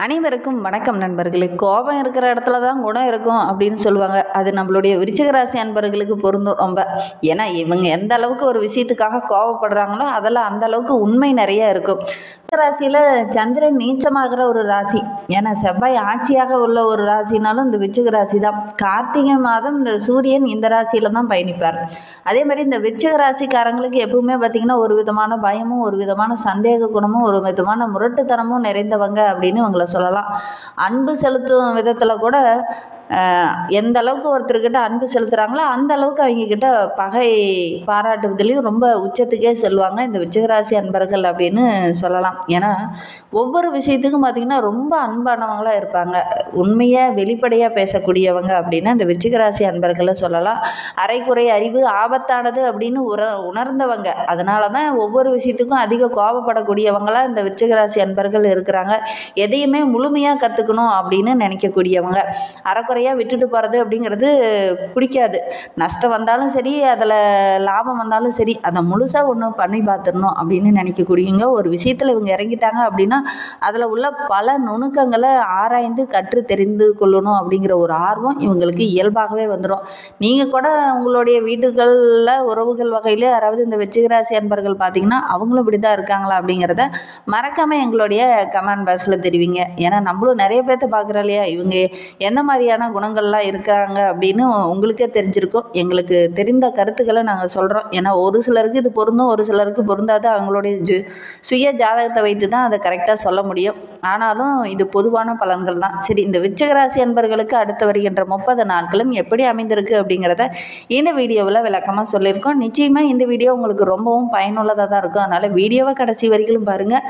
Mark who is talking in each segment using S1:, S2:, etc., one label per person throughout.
S1: அனைவருக்கும் வணக்கம் நண்பர்களே. கோபம் இருக்கிற இடத்துல தான் குணம் இருக்கும் அப்படின்னு சொல்லுவாங்க. அது நம்மளுடைய விருச்சிக ராசி அன்பர்களுக்கு பொருந்தும் ரொம்ப. ஏன்னா இவங்க எந்த அளவுக்கு ஒரு விஷயத்துக்காக கோபப்படுறாங்களோ அதெல்லாம் அந்த அளவுக்கு உண்மை நிறைய இருக்கும். ராசியில் சந்திரன் நீச்சமாகிற ஒரு ராசி, ஏன்னா செவ்வாய் ஆட்சியாக உள்ள ஒரு ராசினாலும் இந்த விருச்சிக ராசி தான். கார்த்திகை மாதம் இந்த சூரியன் இந்த ராசியில தான் பயணிப்பார். அதே மாதிரி இந்த விருச்சிக ராசிக்காரங்களுக்கு எப்பவுமே பார்த்தீங்கன்னா ஒரு விதமான பயமும் ஒரு விதமான சந்தேக குணமும் ஒரு விதமான முரட்டுத்தனமும் நிறைந்தவங்க அப்படின்னு இவங்களை சொல்லலாம். அன்பு செலுத்தும் விதத்தில் கூட எந்த அளவுக்கு ஒருத்தர்கிட்ட அன்பு செலுத்துகிறாங்களோ அந்த அளவுக்கு அவங்க கிட்ட பகை பாராட்டுவதிலையும் ரொம்ப உச்சத்துக்கே செல்வாங்க இந்த விருச்சிகராசி அன்பர்கள் அப்படின்னு சொல்லலாம். ஏன்னா ஒவ்வொரு விஷயத்துக்கும் பார்த்திங்கன்னா ரொம்ப அன்பானவங்களாக இருப்பாங்க. உண்மையாக வெளிப்படையாக பேசக்கூடியவங்க அப்படின்னா இந்த விருச்சிகராசி அன்பர்களை சொல்லலாம். அரைக்குறை அறிவு ஆபத்தானது அப்படின்னு உணர்ந்தவங்க. அதனால தான் ஒவ்வொரு விஷயத்துக்கும் அதிக கோபப்படக்கூடியவங்களாக இந்த விருச்சிகராசி அன்பர்கள் இருக்கிறாங்க. எதையுமே முழுமையாக கற்றுக்கணும் அப்படின்னு நினைக்கக்கூடியவங்க. அரைக்குறையாக விட்டுட்டு போகிறது அப்படிங்கிறது பிடிக்காது. நஷ்டம் வந்தாலும் சரி, அதில் லாபம் வந்தாலும் சரி, அதை முழுசாக ஒன்று பண்ணி பார்த்துடணும் அப்படின்னு நினைக்கக்கூடியவங்க. ஒரு விஷயத்தில் இவங்க இறங்கிட்டாங்க அப்படின்னா அதில் உள்ள பல நுணுக்கங்களை ஆராய்ந்து கற்று தெரிந்து கொள்ளணும் அப்படிங்கிற ஒரு ஆர்வம் இவங்களுக்கு இயல்பாகவே வந்துடும். நீங்கள் கூட உங்களுடைய வீடுகளில் உறவுகள் வகையில் யாராவது இந்த விருச்சிகராசி அன்பர்கள் பார்த்தீங்கன்னா அவங்களும் இப்படி தான் இருக்காங்களா அப்படிங்கிறத மறக்காமல் எங்களுடைய கமெண்ட் பாக்ஸில் தெரிவிங்க. ஏன்னா நம்மளும் நிறைய பேர்த்த பார்க்குறோம் இல்லையா, இவங்க எந்த மாதிரியான குணங்கள்லாம் இருக்காங்க அப்படின்னு உங்களுக்கே தெரிஞ்சிருக்கும். எங்களுக்கு தெரிந்த கருத்துக்களை நாங்கள் சொல்கிறோம். ஏன்னா ஒரு சிலருக்கு இது பொருந்தும், ஒரு சிலருக்கு பொருந்தாது. அவங்களுடைய சுய ஜாதகத்தை வைத்து தான் அதை கரெக்டாக சொல்ல முடியும். ஆனாலும் இது பொதுவான பலன்கள் தான். சரி, இந்த விருச்சிகராசி அன்பர்களுக்கு அடுத்து வருகின்ற 30 நாட்களும் எப்படி அமைந்திருக்கு அப்படிங்கிறத இந்த வீடியோவில் விளக்கமாக சொல்லியிருக்கோம். நிச்சயமாக இந்த வீடியோ உங்களுக்கு ரொம்பவும் பயனுள்ளதாக தான் இருக்கும். அதனால் வீடியோவை கடைசி வரைக்கும் பாருங்கள்.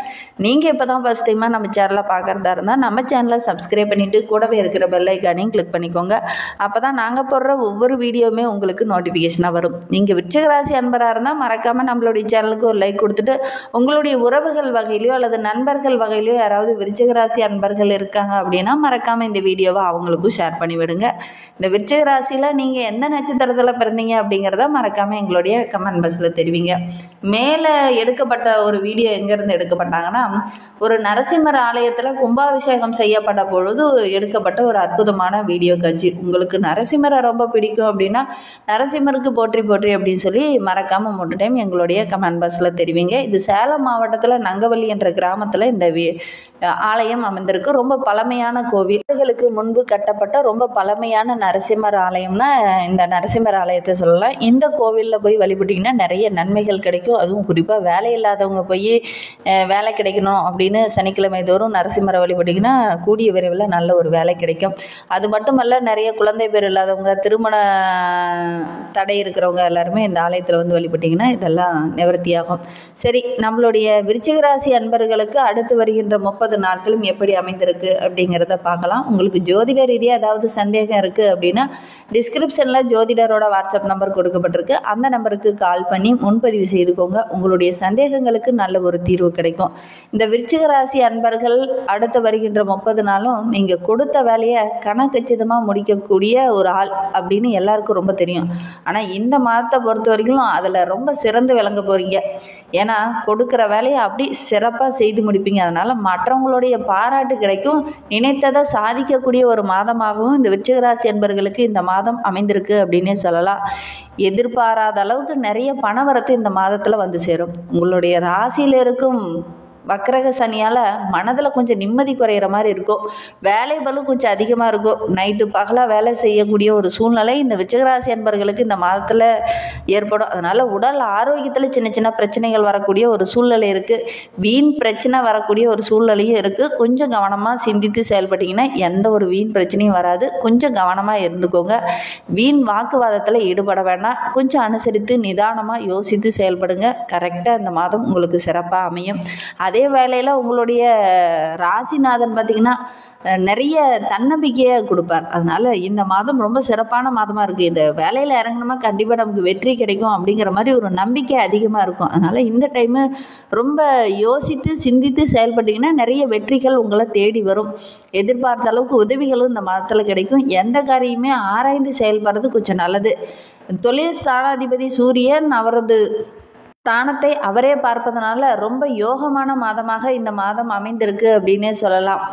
S1: நீங்கள் இப்போ தான் ஃபஸ்ட் டைமாக நம்ம சேனலை பார்க்குறதா இருந்தால் நம்ம சேனலை சப்ஸ்கிரைப் பண்ணிவிட்டு கூடவே இருக்கிற பெல் ஐக்கானையும் கிளிக் பண்ணிக்கோங்க. அப்போ தான் நாங்கள் போடுற ஒவ்வொரு வீடியோவுமே உங்களுக்கு நோட்டிஃபிகேஷனாக வரும். நீங்கள் விருச்சிகராசி அன்பராக இருந்தால் மறக்காமல் நம்மளுடைய சேனலுக்கு ஒரு லைக் கொடுத்துட்டு உங்களுடைய உறவுகள் வகையிலையோ அல்லது நண்பர்கள் வகையிலையோ யாராவது விருச்சிகராசி அன்பர்கள் இருக்காங்க அப்படின்னா மறக்காமல் இந்த வீடியோவை அவங்களுக்கும் ஷேர் பண்ணிவிடுங்க. இந்த விருச்சிகராசியில் நீங்கள் எந்த நட்சத்திரத்தில் பிறந்தீங்க அப்படிங்கிறத மறக்காமல் எங்களுடைய கமெண்ட் பாக்ஸில் தெரிவிங்க. மேலே எடுக்கப்பட்ட ஒரு வீடியோ எங்கேருந்து எடுக்கப்பட்டாங்கன்னா, ஒரு நரசிம்மர் ஆலயத்தில் கும்பாபிஷேகம் செய்யப்பட்ட பொழுது எடுக்கப்பட்ட ஒரு அற்புதமான வீடியோ காட்சி. உங்களுக்கு நரசிம்மரை ரொம்ப பிடிக்கும் அப்படின்னா நரசிம்மருக்கு போற்றி போற்றி அப்படின்னு சொல்லி மறக்காமல் 3 டைம் எங்களுடைய கமெண்ட் பாக்ஸில் தெரிவிங்க. இது சேலம் மாவட்டத்தில் நங்கவள்ளி என்ற கிராமத்தில் இந்த ஆலயம் அமைந்திருக்கு. ரொம்ப பழமையான கோவில். ஆண்டுகளுக்கு முன்பு கட்டப்பட்ட ரொம்ப பழமையான நரசிம்மர் ஆலயம்னா இந்த நரசிம்மர் ஆலயத்தை சொல்லலாம். இந்த கோவிலில் போய் வழிபட்டிங்கன்னா நிறைய நன்மைகள் கிடைக்கும். அதுவும் குறிப்பாக வேலை இல்லாதவங்க போய் வேலை கிடைக்கணும் அப்படின்னு சனிக்கிழமை தோறும் நரசிம்மரை வழிபட்டிங்கன்னா கூடிய விரைவில் நல்ல ஒரு வேலை கிடைக்கும். அது மட்டுமல்ல, நிறைய குழந்தை பேர் இல்லாதவங்க, திருமண தடை இருக்கிறவங்க எல்லாருமே இந்த ஆலயத்தில் வந்து வழிபட்டிங்கன்னா இதெல்லாம் நிவர்த்தியாகும். சரி, நம்மளுடைய விருச்சிகராசி அன்பர்களுக்கு அடுத்து வருகின்ற 30 நாட்களும் எப்படி அமைந்திருக்கு அப்படிங்கிறத பார்க்கலாம். உங்களுக்கு ஜோதிட ரீதியாக ஏதாவது சந்தேகம் இருக்குது அப்படின்னா டிஸ்கிரிப்ஷனில் ஜோதிடரோட வாட்ஸ்அப் நம்பர் கொடுக்கப்பட்டிருக்கு. அந்த நம்பருக்கு கால் பண்ணி முன்பதிவு செய்துக்கோங்க. உங்களுடைய சந்தேகங்களுக்கு நல்ல ஒரு தீர்வு கிடைக்கும். இந்த விருச்சிகராசி அன்பர்கள் அடுத்து வருகின்ற 30 நாளும் நீங்கள் கொடுத்த வேலையை கணக்கச்சிதமாக முடிக்கக்கூடிய ஒரு ஆள் அப்படின்னு எல்லாருக்கும் ரொம்ப தெரியும். ஆனால் இந்த மாதத்தை பொறுத்த வரைக்கும் அதில் ரொம்ப சிறந்து விளங்க போகிறீங்க. ஏன்னா கொடுக்குற வேலையை அப்படி சிறப்பாக செய்து முடிப்பீங்க. அதனால் மற்றவங்களுடைய பாராட்டு கிடைக்கும். நினைத்ததை சாதிக்கக்கூடிய ஒரு மாதமாகவும் இந்த விருச்சிகராசி அன்பர்களுக்கு இந்த மாதம் அமைந்திருக்கு அப்படின்னே சொல்லலாம். எதிர்பாராத அளவுக்கு நிறைய பணவரத்து இந்த மாதத்தில் வந்து சேரும். உங்களுடைய ராசியில் இருக்கும் வக்கரக சனியால் மனதில் கொஞ்சம் நிம்மதி குறையிற மாதிரி இருக்கும். வேலை பளு கொஞ்சம் அதிகமாக இருக்கும். நைட்டு பகலாக வேலை செய்யக்கூடிய ஒரு சூழ்நிலை இந்த விருச்சிகராசி அன்பர்களுக்கு இந்த மாதத்தில் ஏற்படும். அதனால் உடல் ஆரோக்கியத்தில் சின்ன சின்ன பிரச்சனைகள் வரக்கூடிய ஒரு சூழ்நிலை இருக்குது. வீண் பிரச்சனை வரக்கூடிய ஒரு சூழ்நிலையும் இருக்குது. கொஞ்சம் கவனமாக சிந்தித்து செயல்பட்டிங்கன்னா எந்த ஒரு வீண் பிரச்சனையும் வராது. கொஞ்சம் கவனமாக இருந்துக்கோங்க. வீண் வாக்குவாதத்தில் ஈடுபட வேண்டாம். கொஞ்சம் அனுசரித்து நிதானமாக யோசித்து செயல்படுங்க. கரெக்டாக இந்த மாதம் உங்களுக்கு சிறப்பாக அமையும். அதே வேளையில் உங்களுடைய ராசிநாதன் பார்த்திங்கன்னா நிறைய தன்னம்பிக்கையை கொடுப்பார். அதனால் இந்த மாதம் ரொம்ப சிறப்பான மாதமாக இருக்குது. இந்த வேலையில் இறங்கணுமா கண்டிப்பாக நமக்கு வெற்றி கிடைக்கும் அப்படிங்கிற மாதிரி ஒரு நம்பிக்கை அதிகமாக இருக்கும். அதனால் இந்த டைமு ரொம்ப யோசித்து சிந்தித்து செயல்பட்டிங்கன்னா நிறைய வெற்றிகள் உங்களை தேடி வரும். எதிர்பார்த்த அளவுக்கு உதவிகளும் இந்த மாதத்தில் கிடைக்கும். எந்த காரியமே ஆராய்ந்து செயல்படுறது கொஞ்சம் நல்லது. தொழில் ஸ்தானாதிபதி சூரியன் அவரது ஸ்தானத்தை அவரே பார்ப்பதனால ரொம்ப யோகமான மாதமாக இந்த மாதம் அமைந்திருக்கு அப்படின்னே சொல்லலாம்.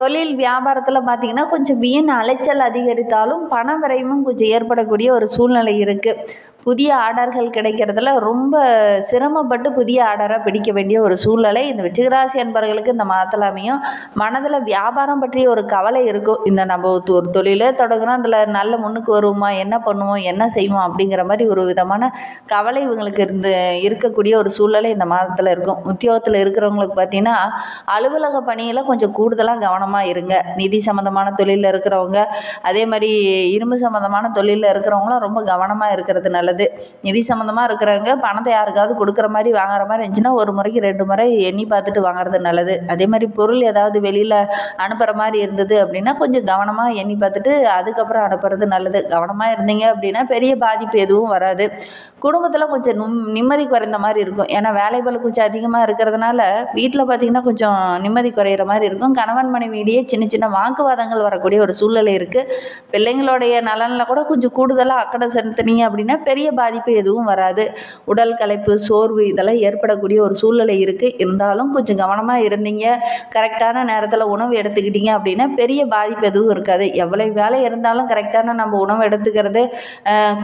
S1: தொழில் வியாபாரத்தில் பார்த்தீங்கன்னா கொஞ்சம் வீண் அலைச்சல் அதிகரித்தாலும் பண விரயமும் கொஞ்சம் ஏற்படக்கூடிய ஒரு சூழ்நிலை இருக்குது. புதிய ஆர்டர்கள் கிடைக்கிறதுல ரொம்ப சிரமப்பட்டு புதிய ஆர்டராக பிடிக்க வேண்டிய ஒரு சூழ்நிலை இந்த விருச்சிகராசி அன்பர்களுக்கு இந்த மாதத்தில் அமையும். மனதில் வியாபாரம் பற்றிய ஒரு கவலை இருக்கும். இந்த நம்ம ஒரு தொழிலே தொடங்குறோம், அதில் நல்ல முன்னுக்கு வருவோமா, என்ன பண்ணுவோம், என்ன செய்வோம் அப்படிங்கிற மாதிரி ஒரு விதமான கவலை இவங்களுக்கு இருக்கக்கூடிய ஒரு சூழ்நிலை இந்த மாதத்தில் இருக்கும். உத்தியோகத்தில் இருக்கிறவங்களுக்கு பார்த்தீங்கன்னா அலுவலக பணியில் கொஞ்சம் கூடுதலாக கவனமாக இருங்க. நிதி சம்மந்தமான தொழிலில் இருக்கிறவங்க, அதே மாதிரி இரும்பு சம்மந்தமான தொழிலில் இருக்கிறவங்களும் ரொம்ப கவனமாக இருக்கிறது நல்லது. நிதி சம்மந்தமாக இருக்கிறவங்க பணத்தை யாருக்காவது கொடுக்குற மாதிரி வாங்குற மாதிரி இருந்துச்சுன்னா ஒரு முறைக்கு 2 முறை எண்ணி பார்த்துட்டு வாங்குறது நல்லது. அதே மாதிரி பொருள் ஏதாவது வெளியில் அனுப்புகிற மாதிரி இருந்தது அப்படின்னா கொஞ்சம் கவனமாக எண்ணி பார்த்துட்டு அதுக்கப்புறம் அனுப்புறது நல்லது. கவனமாக இருந்தீங்க அப்படின்னா பெரிய பாதிப்பு எதுவும் வராது. குடும்பத்தில் கொஞ்சம் நிம்மதி குறைந்த மாதிரி இருக்கும். ஏன்னா வேலைகள் கொஞ்சம் அதிகமாக இருக்கிறதுனால வீட்டில் பார்த்திங்கன்னா கொஞ்சம் நிம்மதி குறையிற மாதிரி இருக்கும். கணவன் மனைவியிடையே சின்ன சின்ன வாக்குவாதங்கள் வரக்கூடிய ஒரு சூழ்நிலை இருக்குது. பிள்ளைங்களுடைய நலனில் கூட கொஞ்சம் கூடுதலாக அக்கறை செலுத்தினீங்க அப்படின்னா பெரிய பாதிப்பு எதுவும் வராது. உடல் களைப்பு, சோர்வு இதெல்லாம் ஏற்படக்கூடிய ஒரு சூழ்நிலை இருக்குது. இருந்தாலும் கொஞ்சம் கவனமாக இருந்தீங்க, கரெக்டான நேரத்தில் உணவு எடுத்துக்கிட்டீங்க அப்படின்னா பெரிய பாதிப்பு எதுவும் இருக்காது. எவ்வளோ வேலை இருந்தாலும் கரெக்டான நம்ம உணவு எடுத்துக்கிறது,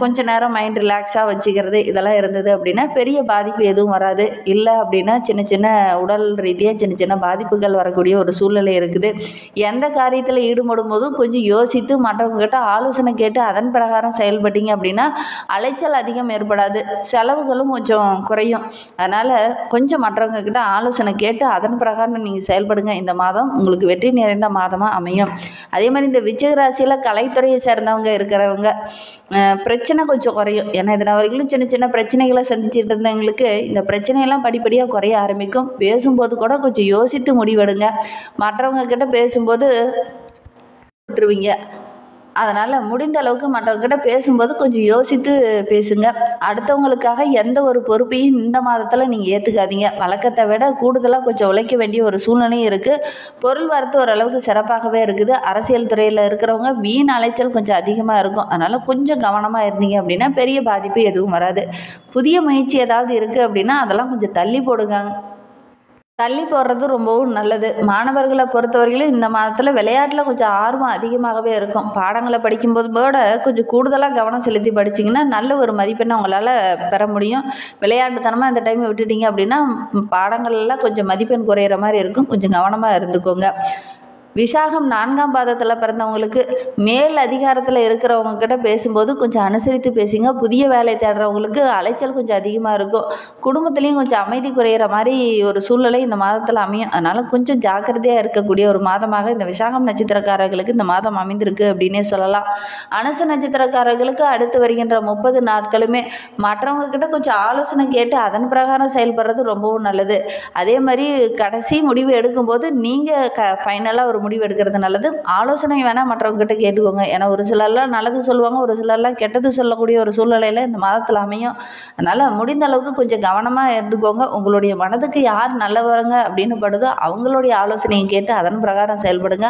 S1: கொஞ்ச நேரம் மைண்ட் ரிலாக்ஸாக வச்சுக்கிறது இதெல்லாம் இருந்தது அப்படின்னா பெரிய பாதிப்பு எதுவும் வராது. இல்லை அப்படின்னா சின்ன சின்ன உடல் ரீதியாக சின்ன சின்ன பாதிப்புகள் வரக்கூடிய ஒரு சூழ்நிலை இருக்குது. எந்த காரியத்தில் ஈடுபடும் போதும் கொஞ்சம் யோசித்து மற்றவங்ககிட்ட ஆலோசனை கேட்டு அதன் பிரகாரம் செயல்பட்டீங்க அப்படின்னா அலைச்சல் அதிகம் ஏற்படாது, செலவுகளும் கொஞ்சம் குறையும். அதனால் கொஞ்சம் மற்றவங்க கிட்ட ஆலோசனை கேட்டு அதன் பிரகாரம் நீங்கள் செயல்படுங்க. இந்த மாதம் உங்களுக்கு வெற்றி நிறைந்த மாதமாக அமையும். அதே மாதிரி இந்த விருச்சிக ராசியில் கலைத்துறையை சேர்ந்தவங்க இருக்கிறவங்க பிரச்சனை கொஞ்சம் குறையும். ஏன்னா இதனால் வரைக்கும் சின்ன சின்ன பிரச்சனைகளை சந்திச்சுட்டு இருந்தவங்களுக்கு இந்த பிரச்சனையெல்லாம் படிப்படியாக குறைய ஆரம்பிக்கும். பேசும்போது கூட கொஞ்சம் யோசித்து முடிவெடுங்க. மற்றவங்க கிட்ட பேசும்போது விட்டுருவீங்க. அதனால் முடிந்த அளவுக்கு மற்றவங்ககிட்ட பேசும்போது கொஞ்சம் யோசித்து பேசுங்க. அடுத்தவங்களுக்காக எந்த ஒரு பொறுப்பையும் இந்த மாதத்தில் நீங்கள் ஏற்றுக்காதீங்க. வழக்கத்தை விட கூடுதலாக கொஞ்சம் உழைக்க வேண்டிய ஒரு சூழ்நிலையும் இருக்குது. பொருள் வரத்து ஓரளவுக்கு சிறப்பாகவே இருக்குது. அரசியல் துறையில் இருக்கிறவங்க வீண் அலைச்சல் கொஞ்சம் அதிகமாக இருக்கும். அதனால் கொஞ்சம் கவனமாக இருந்தீங்க அப்படின்னா பெரிய பாதிப்பு எதுவும் வராது. புதிய முயற்சி ஏதாவது இருக்குது அப்படின்னா அதெல்லாம் கொஞ்சம் தள்ளி போடுங்க. தள்ளி போடுறது ரொம்பவும் நல்லது. மாணவர்களை பொறுத்தவரையிலும் இந்த மாதத்தில் விளையாட்டில் கொஞ்சம் ஆர்வம் அதிகமாகவே இருக்கும். பாடங்களை படிக்கும்போது கூட கொஞ்சம் கூடுதலாக கவனம் செலுத்தி படிச்சிங்கன்னா நல்ல ஒரு மதிப்பெண்ணை உங்களால் பெற முடியும். விளையாட்டுத்தனமாக இந்த டைம் விட்டுட்டீங்க அப்படின்னா பாடங்கள்லாம் கொஞ்சம் மதிப்பெண் குறையிற மாதிரி இருக்கும். கொஞ்சம் கவனமாக இருந்துக்கோங்க. விசாகம் 4ஆம் பாதத்தில் பிறந்தவங்களுக்கு மேல் அதிகாரத்தில் இருக்கிறவங்க கிட்ட பேசும்போது கொஞ்சம் அனுசரித்து பேசுங்க. புதிய வேலை தேடுறவங்களுக்கு அலைச்சல் கொஞ்சம் அதிகமாக இருக்கும். குடும்பத்துலேயும் கொஞ்சம் அமைதி குறையிற மாதிரி ஒரு சூழ்நிலை இந்த மாதத்தில் அமையும். அதனால் கொஞ்சம் ஜாக்கிரதையாக இருக்கக்கூடிய ஒரு மாதமாக இந்த விசாகம் நட்சத்திரக்காரர்களுக்கு இந்த மாதம் அமைந்திருக்கு அப்படின்னே சொல்லலாம். அனுச நட்சத்திரக்காரர்களுக்கு அடுத்து வருகின்ற 30 நாட்களுமே மற்றவங்க கிட்ட கொஞ்சம் ஆலோசனை கேட்டு அதன் பிரகாரம் செயல்படுறது ரொம்பவும் நல்லது. அதே மாதிரி கடைசி முடிவு எடுக்கும்போது நீங்கள் ஃபைனலாக ஒரு முடிவு எடுக்கிறது நல்லது. ஆலோசனை வேணால் மற்றவங்ககிட்ட கேட்டுக்கோங்க. ஏன்னா ஒரு சிலர்லாம் நல்லது சொல்லுவாங்க, ஒரு சிலர்லாம் கெட்டது சொல்லக்கூடிய ஒரு சூழ்நிலையில் இந்த மாதத்தில் அமையும். அதனால் முடிந்த அளவுக்கு கொஞ்சம் கவனமாக இருந்துக்கோங்க. உங்களுடைய மனதுக்கு யார் நல்லவங்க அப்படின்னு படுதோ அவங்களுடைய ஆலோசனையை கேட்டு அதன் பிரகாரம் செயல்படுங்க.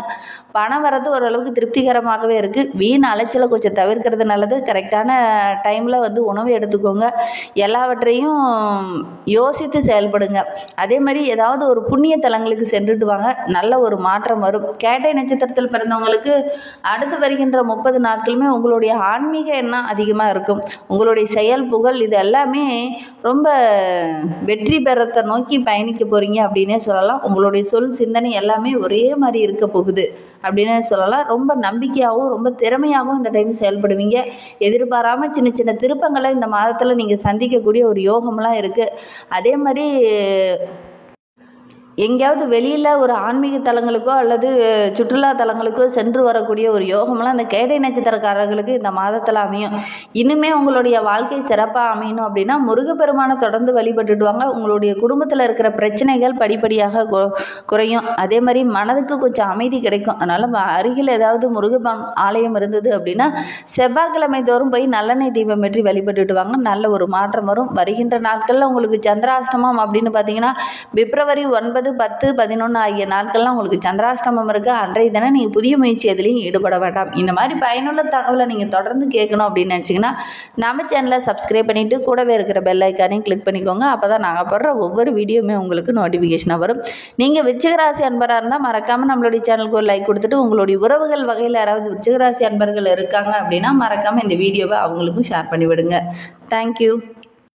S1: பணம் வரது ஓரளவுக்கு திருப்திகரமாகவே இருக்குது. வீண் அலைச்சலை கொஞ்சம் தவிர்க்கிறது நல்லது. கரெக்டான டைமில் உணவு எடுத்துக்கோங்க. எல்லாவற்றையும் யோசித்து செயல்படுங்க. அதே மாதிரி ஏதாவது ஒரு புண்ணிய தலங்களுக்கு சென்றுட்டு வாங்க. நல்ல ஒரு மாற்றம் வரும். கேட்டை நட்சத்திரத்தில் பிறந்தவங்களுக்கு அடுத்து வருகின்ற 30 நாட்களுமே உங்களுடைய ஆன்மீக எண்ணம் அதிகமாக இருக்கும். உங்களுடைய செயல் புகழ் இது எல்லாமே ரொம்ப வெற்றி பெறத்தை நோக்கி பயணிக்க போகிறீங்க அப்படின்னே சொல்லலாம். உங்களுடைய சொல் சிந்தனை எல்லாமே ஒரே மாதிரி இருக்க போகுது அப்படின்னே சொல்லலாம். ரொம்ப நம்பிக்கையாகவும் ரொம்ப திறமையாகவும் இந்த டைம் செயல்படுவீங்க. எதிர்பாராமல் சின்ன சின்ன திருப்பங்களை இந்த மாதத்தில் நீங்கள் சந்திக்கக்கூடிய ஒரு யோகம்லாம் இருக்குது. அதே மாதிரி எங்கேயாவது வெளியில் ஒரு ஆன்மீக தலங்களுக்கோ அல்லது சுற்றுலா தலங்களுக்கோ சென்று வரக்கூடிய ஒரு யோகம்லாம் அந்த கேட்டை நட்சத்திரக்காரர்களுக்கு இந்த மாதத்தில் அமையும். இன்னுமே உங்களுடைய வாழ்க்கை சிறப்பாக அமையணும் அப்படின்னா முருகப்பெருமானை தொடர்ந்து வழிபட்டுட்டு வாங்க. உங்களுடைய குடும்பத்தில் இருக்கிற பிரச்சனைகள் படிப்படியாக குறையும். அதே மாதிரி மனதுக்கு கொஞ்சம் அமைதி கிடைக்கும். அதனால் அருகில் ஏதாவது முருகப்பெருமான் ஆலயம் இருந்தது அப்படின்னா செவ்வாய்க்கிழமை தோறும் போய் நல்லெண்ணெய் தீபம் ஏற்றி வழிபட்டுட்டு வாங்க. நல்ல ஒரு மாற்றம் வரும். வருகின்ற நாட்களில் உங்களுக்கு சந்திராஷ்டமம் அப்படின்னு பார்த்தீங்கன்னா பிப்ரவரி 9 9, 10, 11 ஆகிய நாட்கள்லாம் உங்களுக்கு சந்திராஷ்டமம் இருக்குது. அன்றைய தினம் நீங்கள் புதிய முயற்சி எதுலையும் ஈடுபட வேண்டாம். இந்த மாதிரி பயனுள்ள தகவலை நீங்கள் தொடர்ந்து கேட்கணும் அப்படின்னு நினச்சிங்கன்னா நம்ம சேனலை சப்ஸ்கிரைப் பண்ணிவிட்டு கூடவே இருக்கிற பெல் ஐக்கானையும் கிளிக் பண்ணிக்கோங்க. அப்போ தான் நாங்கள் போடுற ஒவ்வொரு வீடியோவுமே உங்களுக்கு நோட்டிஃபிகேஷனாக வரும். நீங்கள் விருச்சிகராசி அன்பராக இருந்தால் மறக்காமல் நம்மளுடைய சேனலுக்கு ஒரு லைக் கொடுத்துட்டு உங்களுடைய உறவுகள் வகையில் யாராவது விருச்சிகராசி அன்பர்கள் இருக்காங்க அப்படின்னா மறக்காமல் இந்த வீடியோவை அவங்களுக்கும் ஷேர் பண்ணிவிடுங்க. தேங்க்யூ.